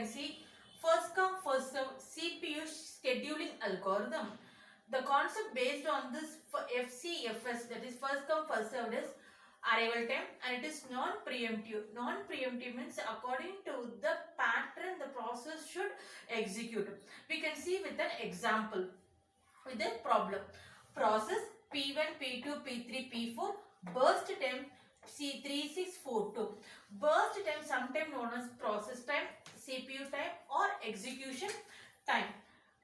can see first come first serve CPU scheduling algorithm. The concept based on this FCFS, that is first come first served, is arrival time, and it is non-preemptive. Non-preemptive means according to the pattern the process should execute. We can see with an example, with a problem. Process P1, P2, P3, P4, burst time C3642. Burst time sometimes known as process time, CPU time or execution time.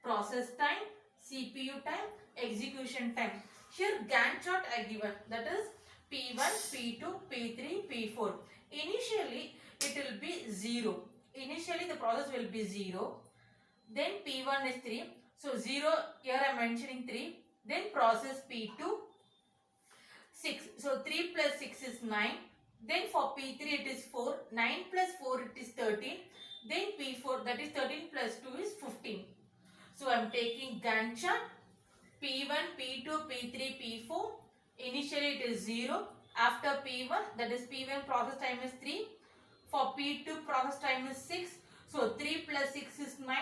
Process time, CPU time, execution time. Here Gantt chart I given, that is P1, P2, P3, P4. Initially it will be 0. Initially the process will be 0. Then P1 is 3. So 0, here I am mentioning 3. Then process P2, 6. So 3 plus 6 is 9. Then for P3 it is 4. 9 plus 4 it is 13. Then P4, that is 13 plus 2 is 15. So I am taking Gantt chart. P1, P2, P3, P4. Initially it is 0. After P1, that is P1 process time is 3. For P2 process time is 6. So 3 plus 6 is 9.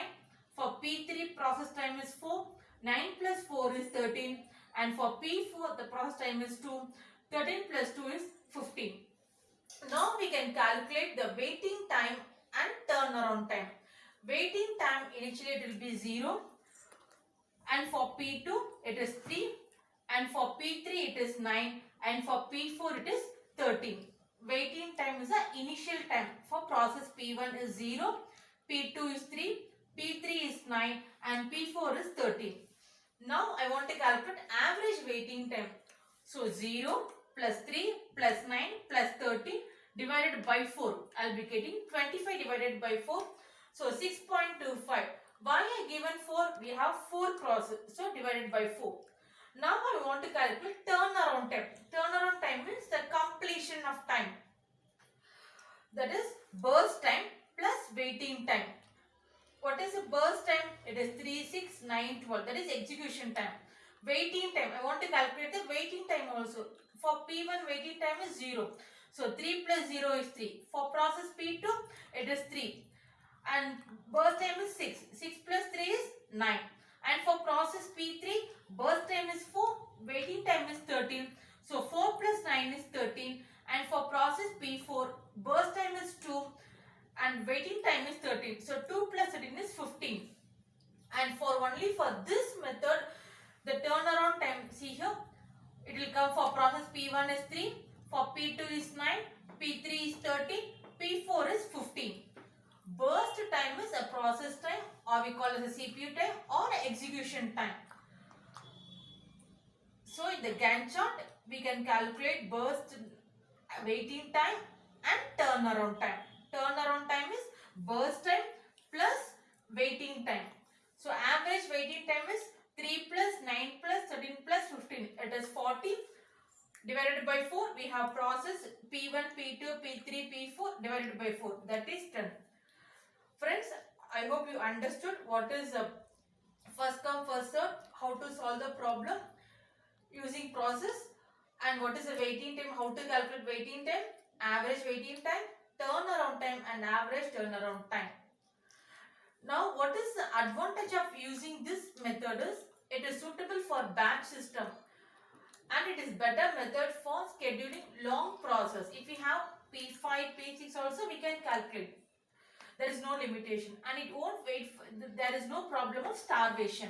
For P3 process time is 4. 9 plus 4 is 13. And for P4 the process time is 2. 13 plus 2 is 15. Now we can calculate the waiting time and turnaround time. Waiting time initially it will be 0. And for P2 it is 3. And for P3 it is 9. And for P4 it is 13. Waiting time is the initial time. For process P1 is 0. P2 is 3. P3 is 9 and P4 is 13. Now I want to calculate average waiting time. So 0 plus 3 plus 9 plus 30 divided by 4. I will be getting 25 divided by 4. So 6.25. Why I given 4? We have 4 process. So divided by 4. Now I want to calculate turnaround time. Turnaround time means the completion of time. That is burst time plus waiting time. What is the burst time? It is 3, 6, 9, 12. That is execution time. Waiting time. I want to calculate the waiting time also. For P1 waiting time is 0. So 3 plus 0 is 3. For process P2 it is 3. And burst time is 6. 6 plus 3 is 9. And for process P3 burst time is 4. Waiting time is 13. So 4 plus 9 is 13. And for process P4 burst time is 2. And waiting time is 13. So 2 plus 13 is 15. And for only for this method, the turnaround time, see here, it will come for process P1 is 3, for P2 is 9, P3 is 30, P4 is 15. Burst time is a process time, or we call it a CPU time or execution time. So in the Gantt chart, we can calculate burst waiting time and turnaround time. Turnaround time is burst time plus waiting time. So average waiting time is 3 plus 9 plus 13 plus 15. It is 40 divided by 4. We have process P1, P2, P3, P4 divided by 4. That is 10. Friends, I hope you understood what is first come first serve, how to solve the problem using process, and what is the waiting time, how to calculate waiting time, average waiting time, turnaround time and average turnaround time. Now what is the advantage of using this method is it is suitable for batch system and it is better method for scheduling long process. If we have P5, P6 also we can calculate. There is no limitation and it won't wait for, there is no problem of starvation.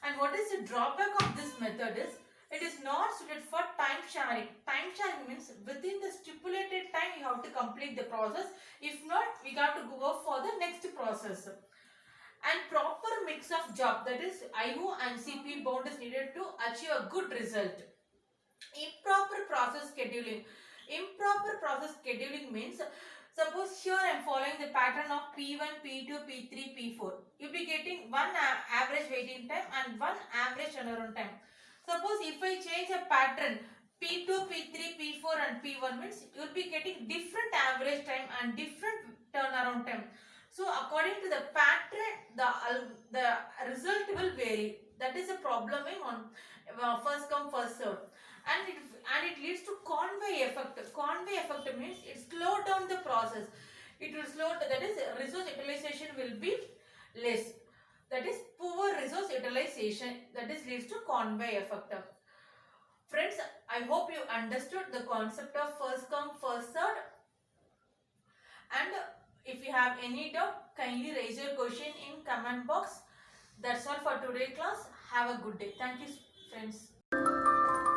And what is the drawback of this method is it is not suited for time sharing. Time sharing means within the stipulated time you have to complete the process. If not, we have to go for the next process. And proper mix of job, that is IO and CPU bound is needed to achieve a good result. Improper process scheduling. Improper process scheduling means, suppose here I am following the pattern of P1, P2, P3, P4. You will be getting one average waiting time and one average turnaround time. Suppose if I change a pattern P2, P3, P4 and P1 means you will be getting different average time and different turnaround time. So according to the pattern, the result will vary. That is a problem in on first come first serve. And it leads to Conway effect. Conway effect means it slows down the process. it will slow, that is resource utilization will be less. That is poor resource utilization, that is leads to conveyor effect. Friends, I hope you understood the concept of first come first served, and if you have any doubt, kindly raise your question in comment box. That's all for today class. Have a good day. Thank you, friends.